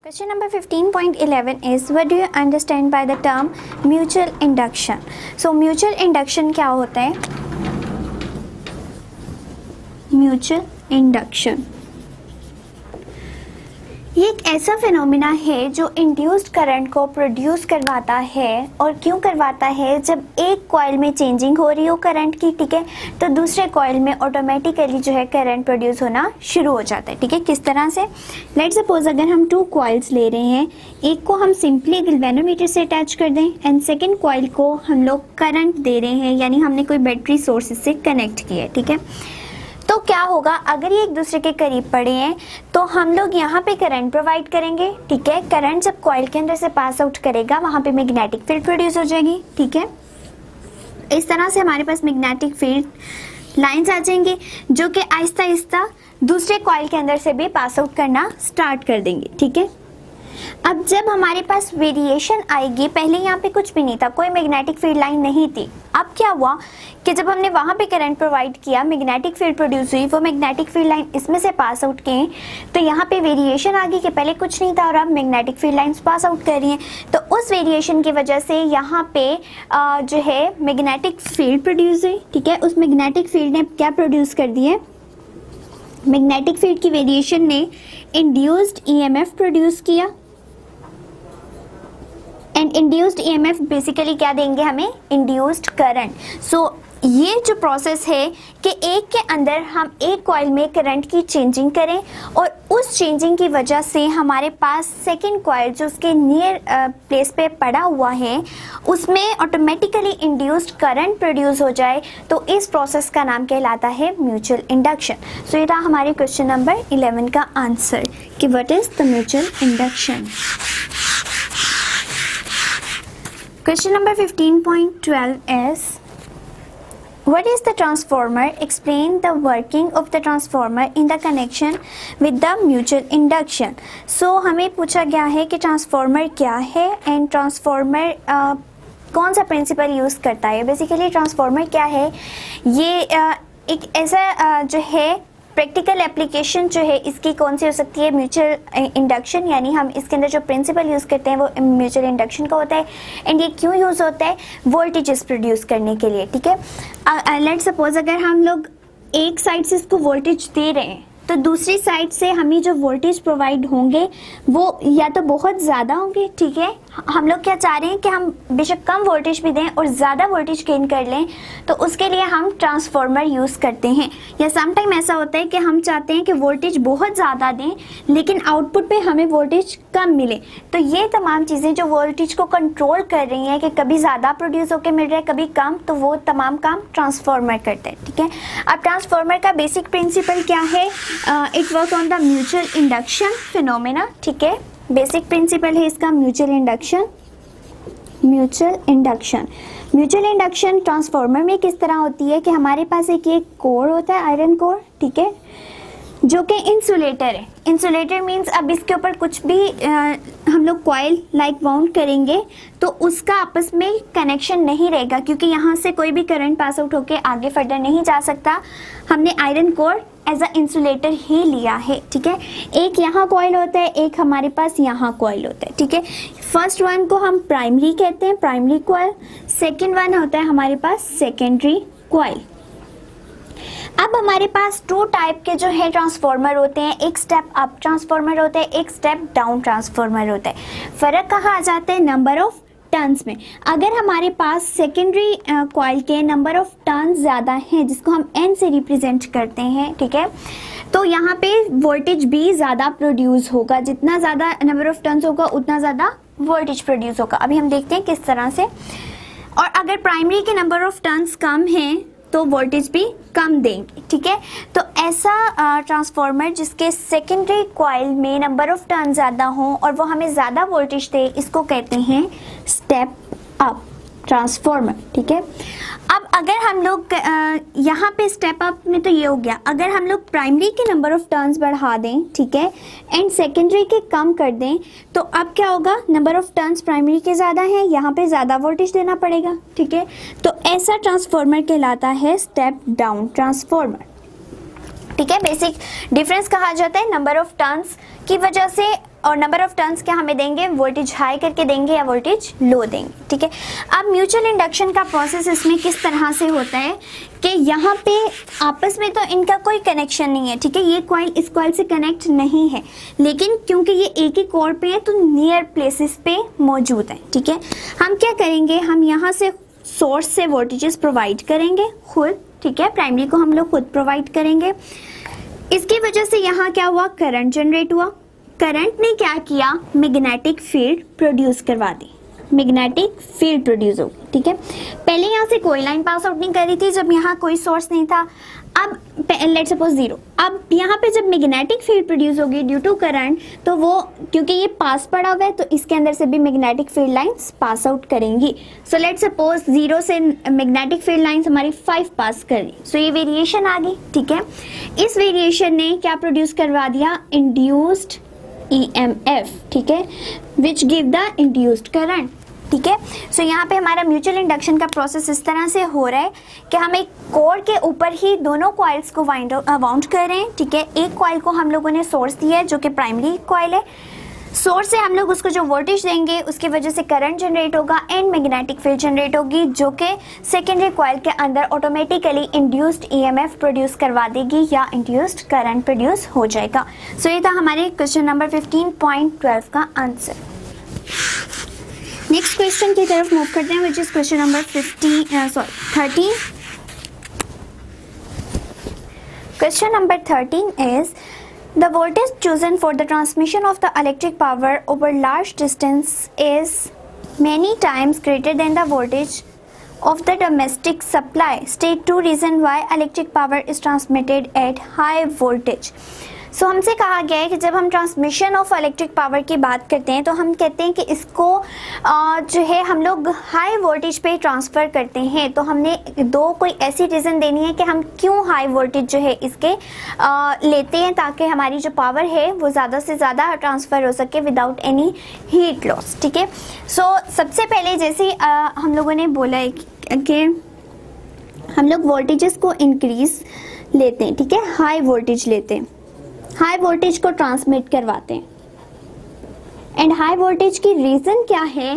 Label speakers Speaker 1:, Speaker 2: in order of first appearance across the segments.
Speaker 1: Question number 15.11 is what do you understand by the term mutual induction? So mutual induction क्या होता है? Mutual induction ये एक ऐसा फिनोमिना है जो इंड्यूस्ड करंट को प्रोड्यूस करवाता है। और क्यों करवाता है? जब एक कॉइल में चेंजिंग हो रही हो करंट की, ठीक है, तो दूसरे कॉइल में ऑटोमेटिकली जो है करंट प्रोड्यूस होना शुरू हो जाता है। ठीक है, किस तरह से? लेट्स सपोज अगर हम 2 कॉइल्स ले रहे हैं, एक को हम सिंपली गैल्वेनोमीटर से अटैच कर दें एंड सेकेंड कॉइल को हम लोग करंट दे रहे हैं, यानी हमने कोई बैटरी सोर्स से कनेक्ट किया है। ठीक है, तो क्या होगा अगर ये एक दूसरे के करीब पड़े हैं तो हम लोग यहाँ पे करंट प्रोवाइड करेंगे। ठीक है, करंट जब कॉइल के अंदर से पास आउट करेगा वहाँ पे मैग्नेटिक फील्ड प्रोड्यूस हो जाएगी। ठीक है, इस तरह से हमारे पास मैग्नेटिक फील्ड लाइंस आ जाएंगी जो कि आहिस्ता आहिस्ता दूसरे कॉइल के अंदर से भी पास आउट करना स्टार्ट कर देंगे। ठीक है, अब जब हमारे पास वेरिएशन आएगी, पहले यहाँ पे कुछ भी नहीं था, कोई मैग्नेटिक फील्ड लाइन नहीं थी। अब क्या हुआ कि जब हमने वहाँ पे करंट प्रोवाइड किया, मैग्नेटिक फील्ड प्रोड्यूस हुई, वो मैग्नेटिक फील्ड लाइन इसमें से पास आउट की, तो यहाँ पे वेरिएशन आ गई कि पहले कुछ नहीं था और अब magnetic field lines pass out कर रही हैं। तो उस वेरिएशन की वजह से यहाँ पे जो है मैग्नेटिक फील्ड प्रोड्यूस हुई। ठीक है, उस मैग्नेटिक फील्ड ने क्या प्रोड्यूस कर दिए? मैग्नेटिक फील्ड की वेरिएशन ने इंड्यूस्ड ईएमएफ प्रोड्यूस किया एंड इंड्यूस्ड ईएमएफ बेसिकली क्या देंगे हमें? Induced current. सो ये जो प्रोसेस है कि एक के अंदर हम एक कॉइल में करंट की चेंजिंग करें और उस चेंजिंग की वजह से हमारे पास सेकंड कॉइल जो उसके नियर प्लेस पे पड़ा हुआ है उसमें ऑटोमेटिकली इंड्यूस्ड करंट प्रोड्यूस हो जाए, तो इस प्रोसेस का नाम कहलाता है म्यूचुअल इंडक्शन। सो ये रहा हमारे क्वेश्चन नंबर 11 का आंसर कि what is the mutual induction. Question number 15.12 is what is the transformer? Explain the working of the transformer in the connection with the mutual induction. So हमें पूछा गया है कि ट्रांसफॉर्मर क्या है एंड ट्रांसफॉर्मर कौन सा प्रिंसिपल यूज़ करता है। बेसिकली ट्रांसफॉर्मर क्या है? ये एक ऐसा जो है प्रैक्टिकल एप्लीकेशन जो है इसकी कौन सी हो सकती है? म्यूचुअल इंडक्शन, यानी हम इसके अंदर जो प्रिंसिपल यूज़ करते हैं वो म्यूचुअल इंडक्शन का होता है। एंड ये क्यों यूज़ होता है? वोल्टेजेस प्रोड्यूस करने के लिए। ठीक है, लेट सपोज अगर हम लोग एक साइड से इसको वोल्टेज दे रहे हैं तो दूसरी साइड से हमें जो वोल्टेज प्रोवाइड होंगे वो या तो बहुत ज़्यादा होंगे। ठीक है, हम लोग क्या चाह रहे हैं कि हम बेशक कम वोल्टेज भी दें और ज़्यादा वोल्टेज गेन कर लें, तो उसके लिए हम ट्रांसफॉर्मर यूज़ करते हैं। या समटाइम ऐसा होता है कि हम चाहते हैं कि वोल्टेज बहुत ज़्यादा दें लेकिन आउटपुट पे हमें वोल्टेज कम मिले। तो ये तमाम चीज़ें जो वोल्टेज को कंट्रोल कर रही हैं कि कभी ज़्यादा प्रोड्यूस होकर मिल रहा है कभी कम, तो वो तमाम काम ट्रांसफॉर्मर करते हैं। ठीक है, अब ट्रांसफॉर्मर का बेसिक प्रिंसिपल क्या है? It work on the mutual induction phenomena. ठीक है, बेसिक प्रिंसिपल है इसका mutual induction. Mutual induction mutual induction transformer में किस तरह होती है कि हमारे पास एक ये कोर होता है, आयरन कोर, ठीक है, जो कि इंसुलेटर है। इंसुलेटर मींस अब इसके ऊपर कुछ भी हम लोग कॉइल लाइक वाउंड करेंगे तो उसका आपस में कनेक्शन नहीं रहेगा, क्योंकि यहाँ से कोई भी करंट पास आउट होकर आगे फर्दर नहीं जा सकता। हमने iron core as a insulator ही लिया है। ठीक है, एक यहाँ कॉइल होता है, एक हमारे पास यहाँ कॉइल होता है। ठीक है, फर्स्ट वन को हम प्राइमरी कहते हैं, प्राइमरी कॉइल। सेकेंड वन होता है हमारे पास सेकेंडरी कॉइल। अब हमारे पास 2 टाइप के जो है ट्रांसफॉर्मर होते हैं, एक स्टेप अप ट्रांसफॉर्मर होता है, एक स्टेप डाउन ट्रांसफॉर्मर होता है। फर्क कहाँ आ जाता है? नंबर ऑफ टर्न्स में। अगर हमारे पास सेकेंडरी कॉइल के नंबर ऑफ टर्न्स ज़्यादा हैं, जिसको हम एन से रिप्रेजेंट करते हैं, ठीक है, तो यहाँ पे वोल्टेज भी ज़्यादा प्रोड्यूस होगा। जितना ज़्यादा नंबर ऑफ टर्न्स होगा उतना ज़्यादा वोल्टेज प्रोड्यूस होगा। अभी हम देखते हैं किस तरह से। और अगर प्राइमरी के नंबर ऑफ टर्न्स कम हैं तो वोल्टेज भी कम देंगे। ठीक है, तो ऐसा ट्रांसफॉर्मर जिसके सेकेंडरी कॉइल में नंबर ऑफ टर्न ज़्यादा हों और वो हमें ज़्यादा वोल्टेज दे, इसको कहते हैं स्टेप अप ट्रांसफॉर्मर। ठीक है, अब अगर हम लोग यहाँ पे स्टेप अप में तो ये हो गया, अगर हम लोग प्राइमरी के नंबर ऑफ टर्न्स बढ़ा दें, ठीक है, एंड सेकेंडरी के कम कर दें, तो अब क्या होगा? नंबर ऑफ टर्न्स प्राइमरी के ज़्यादा हैं, यहाँ पे ज़्यादा वोल्टेज देना पड़ेगा। ठीक है, तो ऐसा ट्रांसफॉर्मर कहलाता है स्टेप डाउन ट्रांसफॉर्मर। ठीक है, बेसिक डिफरेंस कहा जाता है नंबर ऑफ टर्न्स की वजह से और नंबर ऑफ टर्न्स क्या हमें देंगे, वोल्टेज हाई करके देंगे या वोल्टेज लो देंगे, ठीक है। अब म्यूचुअल इंडक्शन का प्रोसेस इसमें किस तरह से होता है कि यहाँ पे आपस में तो इनका कोई कनेक्शन नहीं है, ठीक है। ये कॉइल इस कॉइल से कनेक्ट नहीं है, लेकिन क्योंकि ये एक ही कोर पे है तो नियर प्लेसेस पे मौजूद है, ठीक है। हम क्या करेंगे, हम यहाँ से सोर्स से वोल्टेजेस प्रोवाइड करेंगे खुद, ठीक है। प्राइमरी को हम लोग खुद प्रोवाइड करेंगे। इसकी वजह से यहाँ क्या हुआ, करंट जनरेट हुआ। करंट ने क्या किया, मैग्नेटिक फील्ड प्रोड्यूस करवा दी, मैग्नेटिक फील्ड प्रोड्यूस हो गई, ठीक है। पहले यहाँ से कोई लाइन पास आउट नहीं कर रही थी जब यहाँ कोई सोर्स नहीं था। अब लेट्स सपोज जीरो, अब यहाँ पे जब मैग्नेटिक फील्ड प्रोड्यूस होगी ड्यू टू करंट, तो वो क्योंकि ये पास पड़ा हुआ है तो इसके अंदर से भी magnetic field lines pass out करेंगी। सो लेट्स सपोज जीरो से मैग्नेटिक फील्ड लाइंस हमारी 5 पास कर रही, सो ये वेरिएशन आ गई, ठीक है। इस वेरिएशन ने क्या प्रोड्यूस करवा दिया, इंड्यूस्ड EMF, ठीक है, which give the induced current, ठीक है। सो यहाँ पे हमारा म्यूचुअल इंडक्शन का प्रोसेस इस तरह से हो रहा है कि हम एक कोर के ऊपर ही दोनों कॉइल्स को वाउंड कर रहे हैं, ठीक है। एक कॉइल को हम लोगों ने सोर्स दिया है जो कि प्राइमरी कॉइल है। सोर्स से हम लोग उसको जो वोल्टेज देंगे उसकी वजह से करंट जनरेट होगा एंड मैग्नेटिक फील्ड जनरेट होगी जो कि सेकेंडरी कॉइल के अंदर ऑटोमेटिकली इंड्यूस्ड EMF प्रोड्यूस करवा देगी या इंड्यूस्ड करंट प्रोड्यूस हो जाएगा। सो ये था हमारे क्वेश्चन नंबर 15.12 का आंसर। नेक्स्ट क्वेश्चन की तरफ मूव करते हैं, which is question number 13। Question number 13 is the voltage chosen for the transmission of the electric power over large distance is many times greater than the voltage of the domestic supply. State 2 reason why electric power is transmitted at high voltage. सो हमसे कहा गया है कि जब हम transmission of electric power की बात करते हैं तो हम कहते हैं कि इसको जो है हम लोग हाई वोल्टेज पे ट्रांसफ़र करते हैं। तो हमने दो कोई ऐसी रीज़न देनी है कि हम क्यों हाई वोल्टेज जो है इसके लेते हैं ताकि हमारी जो पावर है वो ज़्यादा से ज़्यादा ट्रांसफ़र हो सके विदाउट एनी हीट लॉस, ठीक है। सो सबसे पहले जैसे हम लोगों ने बोला है कि हम लोग वोल्टेजेस को इंक्रीज़ लेते हैं, ठीक है, हाई वोल्टेज लेते हैं, हाई वोल्टेज को ट्रांसमिट करवाते हैं। एंड हाई वोल्टेज की रीज़न क्या है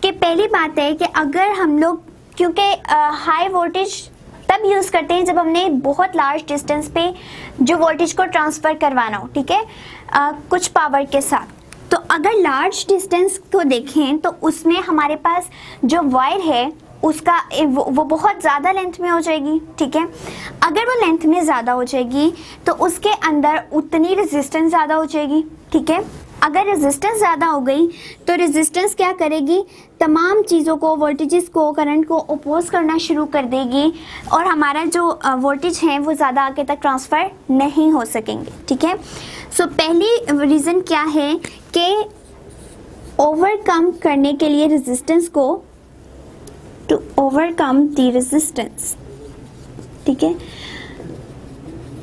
Speaker 1: कि पहली बात है कि अगर हम लोग क्योंकि हाई वोल्टेज तब यूज़ करते हैं जब हमने बहुत लार्ज डिस्टेंस पे जो वोल्टेज को ट्रांसफ़र करवाना हो, ठीक है, कुछ पावर के साथ। तो अगर लार्ज डिस्टेंस को देखें तो उसमें हमारे पास जो वायर है उसका वो बहुत ज़्यादा लेंथ में हो जाएगी, ठीक है। अगर वो लेंथ में ज़्यादा हो जाएगी तो उसके अंदर उतनी रेजिस्टेंस ज़्यादा हो जाएगी, ठीक है। अगर रेजिस्टेंस ज़्यादा हो गई तो रेजिस्टेंस क्या करेगी, तमाम चीज़ों को, वोल्टेजेस को, करंट को अपोज करना शुरू कर देगी और हमारा जो वोल्टेज है वो ज़्यादा आगे तक ट्रांसफ़र नहीं हो सकेंगे, ठीक है। सो पहली रीज़न क्या है कि ओवरकम करने के लिए रेजिस्टेंस को, टू ओवरकम द रेजिस्टेंस, ठीक है।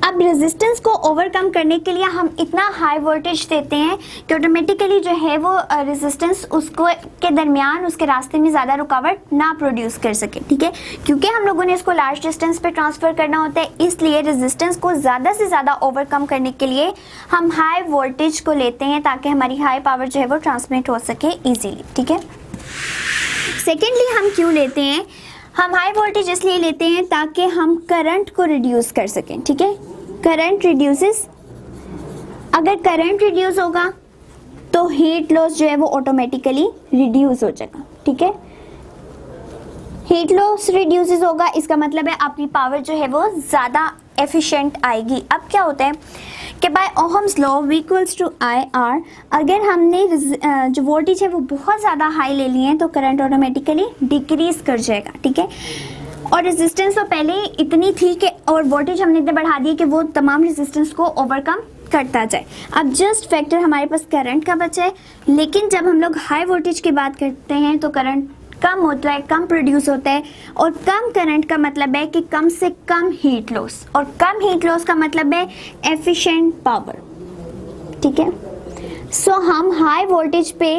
Speaker 1: अब रेजिस्टेंस को ओवरकम करने के लिए हम इतना हाई वोल्टेज देते हैं कि ऑटोमेटिकली जो है वो रेजिस्टेंस उसको के दरमियान उसके रास्ते में ज़्यादा रुकावट ना प्रोड्यूस कर सके, ठीक है। क्योंकि हम लोगों ने इसको लार्ज डिस्टेंस पे ट्रांसफ़र करना होता है, इसलिए रेजिस्टेंस को ज़्यादा से ज़्यादा ओवरकम करने के लिए हम हाई वोल्टेज को लेते हैं ताकि हमारी हाई पावर जो है वो ट्रांसमिट हो सके ईजीली, ठीक है। सेकेंडली हम क्यों लेते हैं, हम हाई वोल्टेज इसलिए लेते हैं ताकि हम करंट को रिड्यूस कर सकें, ठीक है। करंट रिड्यूसेस, अगर करंट रिड्यूस होगा तो हीट लॉस जो है वो ऑटोमेटिकली रिड्यूस हो जाएगा, ठीक है। हीट लॉस रिड्यूसेस होगा, इसका मतलब है आपकी पावर जो है वो ज़्यादा एफिशिएंट आएगी। अब क्या होता है कि by Ohm's law V equals to IR, अगर हमने जो वोल्टेज है वो बहुत ज़्यादा हाई ले लिए हैं तो करंट ऑटोमेटिकली डिक्रीज कर जाएगा, ठीक है। और रेजिस्टेंस तो पहले ही इतनी थी कि और वोल्टेज हमने इतने बढ़ा दिए कि वो तमाम रेजिस्टेंस को ओवरकम करता जाए। अब जस्ट फैक्टर हमारे पास करंट का बचा है, लेकिन जब हम लोग हाई वोल्टेज की बात करते हैं तो करंट कम होता है, कम प्रोड्यूस होता है, और कम करंट का मतलब है कि कम से कम हीट लॉस, और कम हीट लॉस का मतलब है एफिशिएंट पावर, ठीक है। सो हम हाई वोल्टेज पे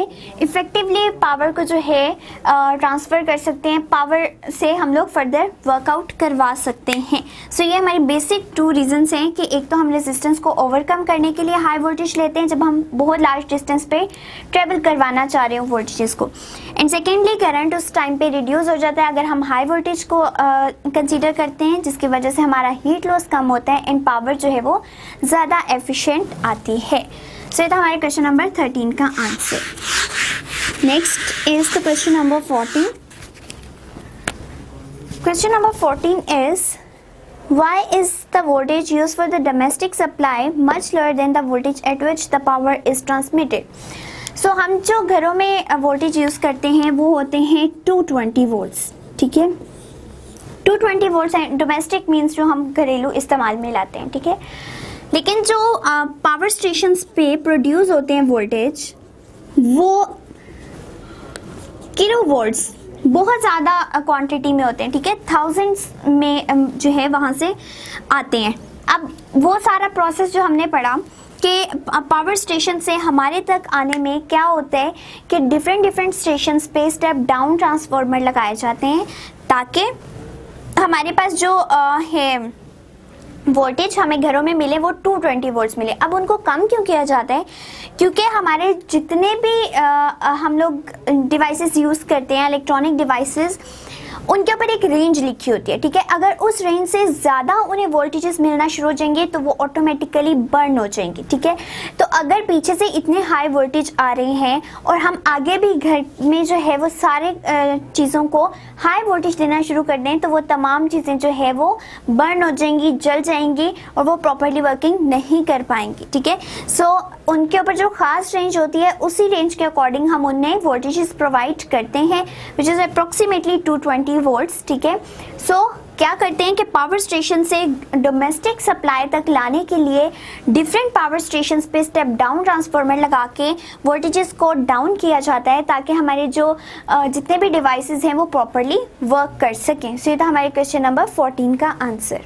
Speaker 1: इफ़ेक्टिवली पावर को जो है ट्रांसफ़र कर सकते हैं, पावर से हम लोग फर्दर वर्कआउट करवा सकते हैं। सो ये हमारी बेसिक 2 रीजंस हैं कि एक तो हम रेजिस्टेंस को ओवरकम करने के लिए हाई वोल्टेज लेते हैं जब हम बहुत लार्ज डिस्टेंस पे ट्रेवल करवाना चाह रहे हो वोल्टेजेस को, एंड सेकेंडली करंट उस टाइम पे रिड्यूस हो जाता है अगर हम हाई वोल्टेज को कंसीडर करते हैं, जिसकी वजह से हमारा हीट लॉस कम होता है एंड पावर जो है वो ज़्यादा एफिशिएंट आती है। सो ये था हमारे क्वेश्चन नंबर 13 का answer. Next is the question number 14। Question number 14 is why is the voltage used for the domestic supply much lower than the voltage at which the power is transmitted? So हम जो घरों में voltage use करते हैं वो होते हैं 220 volts, ठीक है। 220 वोल्ट्स डोमेस्टिक मीन्स जो हम घरेलू इस्तेमाल में लाते हैं, ठीक है। लेकिन जो पावर स्टेशंस पे प्रोड्यूस होते हैं वोल्टेज वो किलो वोल्ट्स बहुत ज़्यादा क्वांटिटी में होते हैं, ठीक है। थाउजेंड्स में जो है वहाँ से आते हैं। अब वो सारा प्रोसेस जो हमने पढ़ा कि पावर स्टेशन से हमारे तक आने में क्या होता है कि डिफरेंट स्टेशंस पे स्टेप डाउन ट्रांसफार्मर लगाए जाते हैं ताकि हमारे पास जो है वोल्टेज हमें घरों में मिले वो 220 वोल्ट्स मिले। अब उनको कम क्यों किया जाता है? क्योंकि हमारे जितने भी हम लोग डिवाइसेस यूज़ करते हैं, इलेक्ट्रॉनिक डिवाइसेस, उनके ऊपर एक रेंज लिखी होती है, ठीक है। अगर उस रेंज से ज़्यादा उन्हें वोल्टेजेस मिलना शुरू हो जाएंगे तो वो ऑटोमेटिकली बर्न हो जाएंगे, ठीक है। तो अगर पीछे से इतने हाई वोल्टेज आ रहे हैं और हम आगे भी घर में जो है वो सारे चीज़ों को हाई वोल्टेज देना शुरू कर दें तो वो तमाम चीज़ें जो है वो बर्न हो जाएंगी, जल जाएंगी और वो प्रॉपरली वर्किंग नहीं कर पाएंगी, ठीक है। सो उनके ऊपर जो खास रेंज होती है उसी रेंज के अकॉर्डिंग हम उन्हें वोल्टेजेस प्रोवाइड करते हैं विच इज़ अप्रोक्सीमेटली 220 वोल्ट्स, ठीक है। सो क्या करते हैं कि पावर स्टेशन से डोमेस्टिक सप्लाई तक लाने के लिए डिफरेंट पावर स्टेशंस पे स्टेप डाउन ट्रांसफार्मर लगा के वोल्टेजेस को डाउन किया जाता है ताकि हमारे जो जितने भी डिवाइसेस हैं वो प्रॉपरली वर्क कर सकें। सो ये था हमारे क्वेश्चन नंबर 14 का आंसर।